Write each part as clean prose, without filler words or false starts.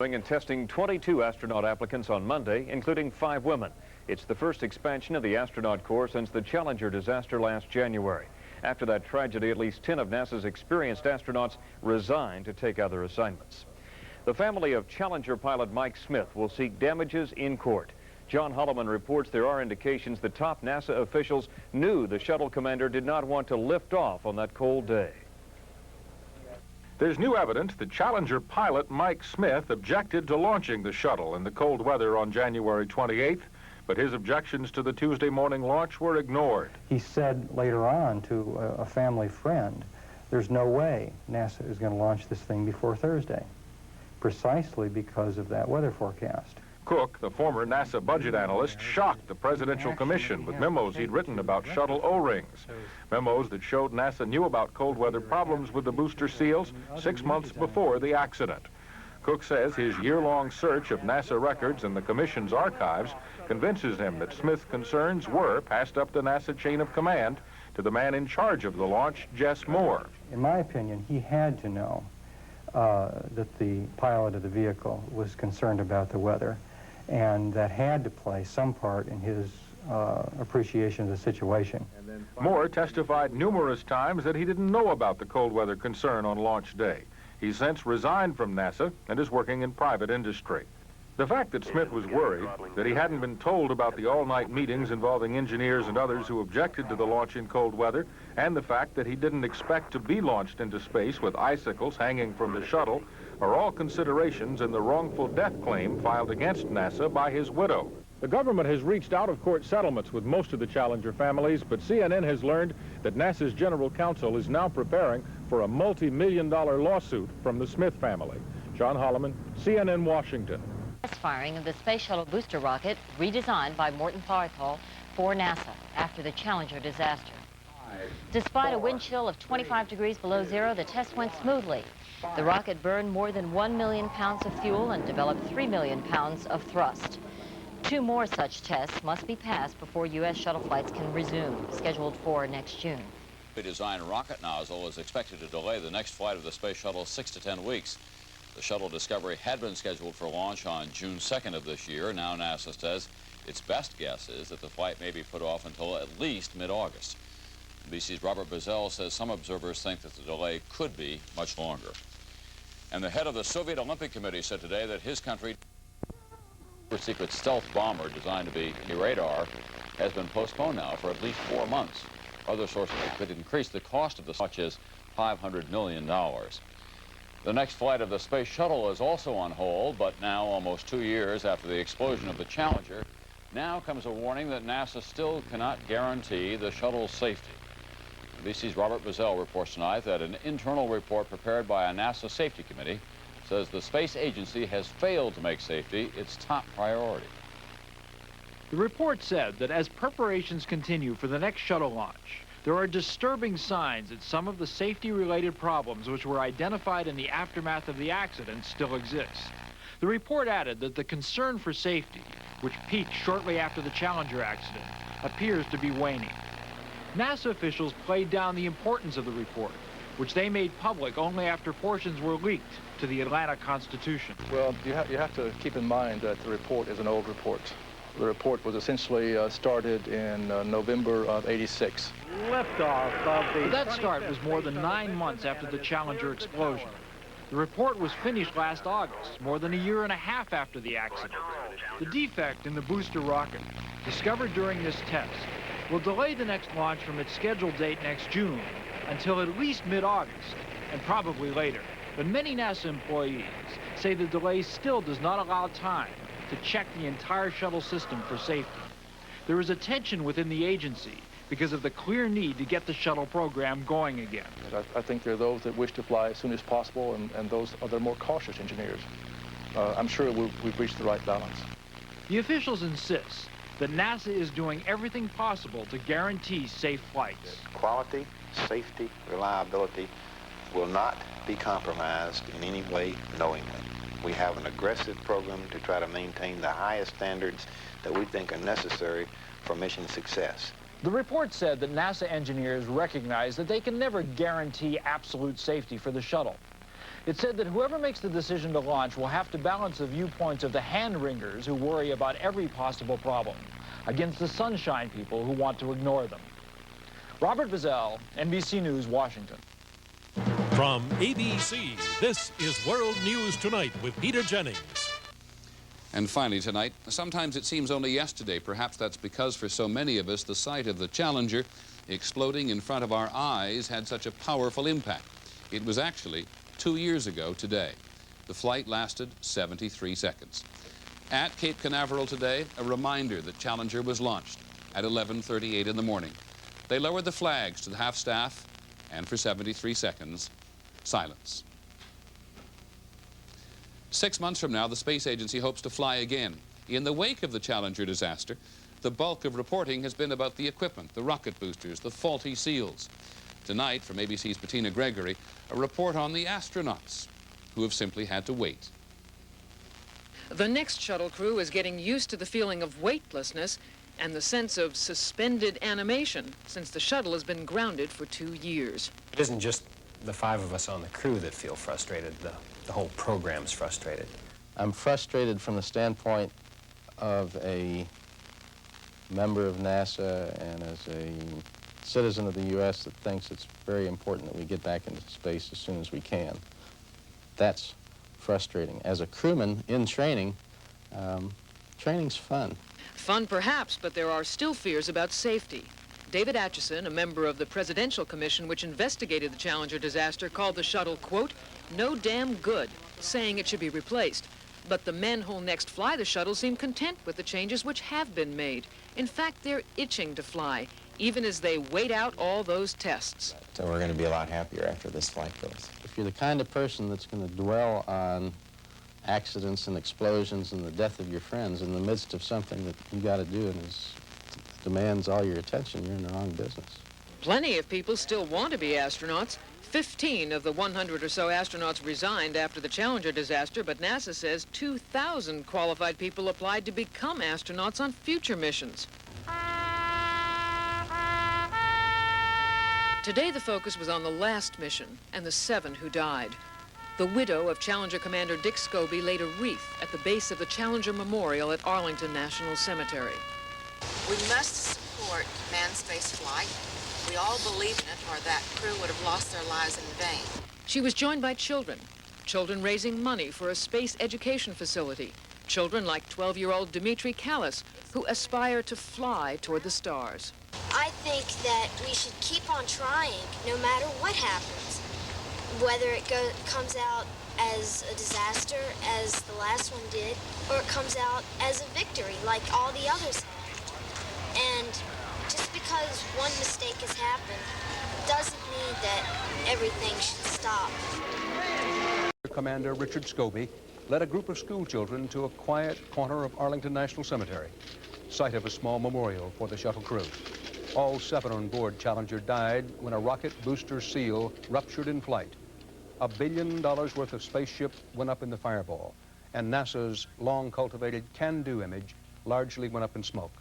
And testing 22 astronaut applicants on Monday, including 5 women. It's the first expansion of the astronaut corps since the Challenger disaster last January. After that tragedy, at least 10 of NASA's experienced astronauts resigned to take other assignments. The family of Challenger pilot Mike Smith will seek damages in court. John Holloman reports there are indications that top NASA officials knew the shuttle commander did not want to lift off on that cold day. There's new evidence that Challenger pilot Mike Smith objected to launching the shuttle in the cold weather on January 28th, but his objections to the Tuesday morning launch were ignored. He said later on to a family friend, there's no way NASA is going to launch this thing before Thursday, precisely because of that weather forecast. Cook, the former NASA budget analyst, shocked the Presidential Commission with memos he'd written about shuttle O-rings. Memos that showed NASA knew about cold weather problems with the booster seals 6 months before the accident. Cook says his year-long search of NASA records in the Commission's archives convinces him that Smith's concerns were passed up the NASA chain of command to the man in charge of the launch, Jess Moore. In my opinion, he had to know that the pilot of the vehicle was concerned about the weather, and that had to play some part in his appreciation of the situation. Moore testified numerous times that he didn't know about the cold weather concern on launch day. He's since resigned from NASA and is working in private industry. The fact that Smith was worried that he hadn't been told about the all-night meetings involving engineers and others who objected to the launch in cold weather, and the fact that he didn't expect to be launched into space with icicles hanging from the shuttle, are all considerations in the wrongful death claim filed against NASA by his widow. The government has reached out-of-court settlements with most of the Challenger families, but CNN has learned that NASA's general counsel is now preparing for a multi-million-dollar lawsuit from the Smith family. John Holloman, CNN, Washington. Test firing of the Space Shuttle booster rocket redesigned by Morton Farthall for NASA after the Challenger disaster. Despite a wind chill of 25 degrees below zero, the test went smoothly. The rocket burned more than 1 million pounds of fuel and developed 3 million pounds of thrust. 2 more such tests must be passed before U.S. shuttle flights can resume, scheduled for next June. The designed rocket nozzle is expected to delay the next flight of the space shuttle 6 to 10 weeks. The shuttle Discovery had been scheduled for launch on June 2nd of this year. Now NASA says its best guess is that the flight may be put off until at least mid-August. NBC's Robert Bazell says some observers think that the delay could be much longer. And the head of the Soviet Olympic Committee said today that his country, a secret stealth bomber designed to be a radar, has been postponed now for at least 4 months. Other sources could increase the cost of this as much as $500 million. The next flight of the space shuttle is also on hold, but now, almost 2 years after the explosion of the Challenger, now comes a warning that NASA still cannot guarantee the shuttle's safety. NBC's Robert Bazell reports tonight that an internal report prepared by a NASA safety committee says the space agency has failed to make safety its top priority. The report said that as preparations continue for the next shuttle launch, there are disturbing signs that some of the safety-related problems which were identified in the aftermath of the accident still exist. The report added that the concern for safety, which peaked shortly after the Challenger accident, appears to be waning. NASA officials played down the importance of the report, which they made public only after portions were leaked to the Atlanta Constitution. Well, you have to keep in mind that the report is an old report. The report was essentially started in November of '86. Liftoff of the... But that start was more than 9 months after the Challenger explosion. The report was finished last August, more than 1.5 years after the accident. The defect in the booster rocket, discovered during this test, will delay the next launch from its scheduled date next June until at least mid-August, and probably later. But many NASA employees say the delay still does not allow time to check the entire shuttle system for safety. There is a tension within the agency because of the clear need to get the shuttle program going again. I think there are those that wish to fly as soon as possible, and those other more cautious engineers. I'm sure we've reached the right balance. The officials insist that NASA is doing everything possible to guarantee safe flights. Quality, safety, reliability will not be compromised in any way knowingly. We have an aggressive program to try to maintain the highest standards that we think are necessary for mission success. The report said that NASA engineers recognize that they can never guarantee absolute safety for the shuttle. It said that whoever makes the decision to launch will have to balance the viewpoints of the hand-wringers who worry about every possible problem against the sunshine people who want to ignore them. Robert Bazell, NBC News, Washington. From ABC, this is World News Tonight with Peter Jennings. And finally tonight, sometimes it seems only yesterday. Perhaps that's because for so many of us, the sight of the Challenger exploding in front of our eyes had such a powerful impact. It was actually 2 years ago today. The flight lasted 73 seconds. At Cape Canaveral today, a reminder that Challenger was launched at 11:38 in the morning. They lowered the flags to the half-staff, and for 73 seconds, silence. 6 months from now, the space agency hopes to fly again. In the wake of the Challenger disaster, the bulk of reporting has been about the equipment, the rocket boosters, the faulty seals. Tonight, from ABC's Bettina Gregory, a report on the astronauts who have simply had to wait. The next shuttle crew is getting used to the feeling of weightlessness and the sense of suspended animation since the shuttle has been grounded for 2 years. It isn't just the 5 of us on the crew that feel frustrated. The whole program's frustrated. I'm frustrated from the standpoint of a member of NASA and as a citizen of the U.S. that thinks it's very important that we get back into space as soon as we can. That's frustrating. As a crewman in training, training's fun. Fun perhaps, but there are still fears about safety. David Atchison, a member of the Presidential Commission which investigated the Challenger disaster, called the shuttle, quote, no damn good, saying it should be replaced. But the men who'll next fly the shuttle seem content with the changes which have been made. In fact, they're itching to fly, even as they wait out all those tests. So we're going to be a lot happier after this flight goes. If you're the kind of person that's going to dwell on accidents and explosions and the death of your friends in the midst of something that you got to do and demands all your attention, you're in the wrong business. Plenty of people still want to be astronauts. 15 of the 100 or so astronauts resigned after the Challenger disaster, but NASA says 2,000 qualified people applied to become astronauts on future missions. Today the focus was on the last mission and the 7 who died. The widow of Challenger Commander Dick Scobee laid a wreath at the base of the Challenger Memorial at Arlington National Cemetery. We must support manned space flight. We all believe in it, or that crew would have lost their lives in vain. She was joined by children raising money for a space education facility, children like 12-year-old Dimitri Callis, who aspire to fly toward the stars. I think that we should keep on trying, no matter what happens. Whether it comes out as a disaster, as the last one did, or it comes out as a victory, like all the others have. And just because one mistake has happened doesn't mean that everything should stop. Commander Richard Scobee led a group of school children to a quiet corner of Arlington National Cemetery, site of a small memorial for the shuttle crew. All 7 on board Challenger died when a rocket booster seal ruptured in flight. $1 billion worth of spaceship went up in the fireball, and NASA's long-cultivated can-do image largely went up in smoke.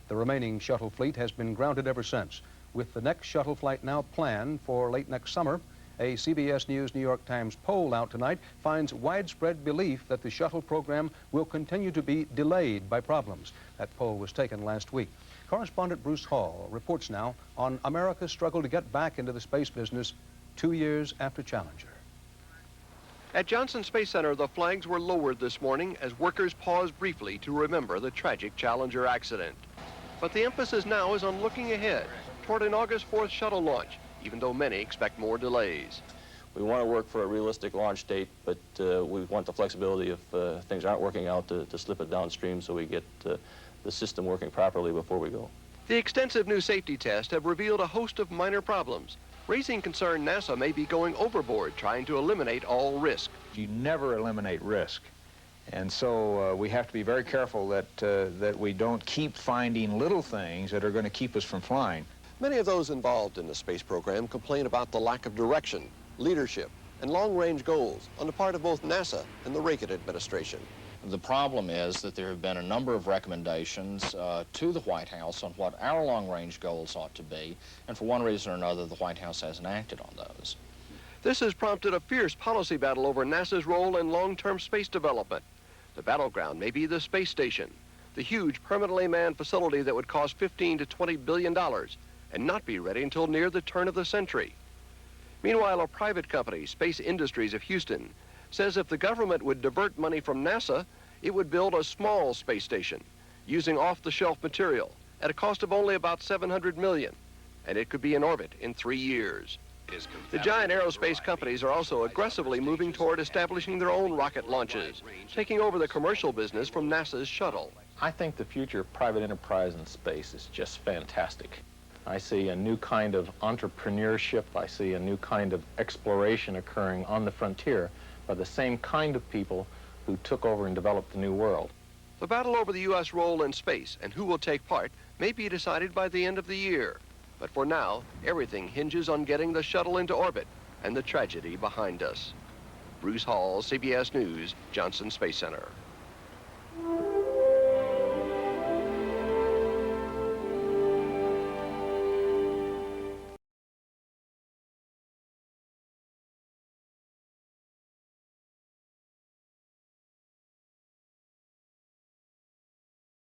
The remaining shuttle fleet has been grounded ever since. With the next shuttle flight now planned for late next summer, a CBS News New York Times poll out tonight finds widespread belief that the shuttle program will continue to be delayed by problems. That poll was taken last week. Correspondent Bruce Hall reports now on America's struggle to get back into the space business 2 years after Challenger. At Johnson Space Center, the flags were lowered this morning as workers paused briefly to remember the tragic Challenger accident. But the emphasis now is on looking ahead toward an August 4th shuttle launch, even though many expect more delays. We want to work for a realistic launch date, but we want the flexibility if things aren't working out to slip it downstream so we get the system working properly before we go. The extensive new safety tests have revealed a host of minor problems, raising concern NASA may be going overboard trying to eliminate all risk. You never eliminate risk. And so we have to be very careful that we don't keep finding little things that are going to keep us from flying. Many of those involved in the space program complain about the lack of direction, leadership, and long-range goals on the part of both NASA and the Reagan administration. The problem is that there have been a number of recommendations to the White House on what our long-range goals ought to be, and for one reason or another, the White House hasn't acted on those. This has prompted a fierce policy battle over NASA's role in long-term space development. The battleground may be the space station, the huge permanently manned facility that would cost $15 to $20 billion and not be ready until near the turn of the century. Meanwhile, a private company, Space Industries of Houston, says if the government would divert money from NASA, it would build a small space station using off-the-shelf material at a cost of only about $700 million, and it could be in orbit in 3 years. The giant aerospace companies are also aggressively moving toward establishing their own rocket launches, taking over the commercial business from NASA's shuttle. I think the future of private enterprise in space is just fantastic. I see a new kind of entrepreneurship. I see a new kind of exploration occurring on the frontier by the same kind of people who took over and developed the new world. The battle over the U.S. role in space and who will take part may be decided by the end of the year. But for now, everything hinges on getting the shuttle into orbit and the tragedy behind us. Bruce Hall, CBS News, Johnson Space Center.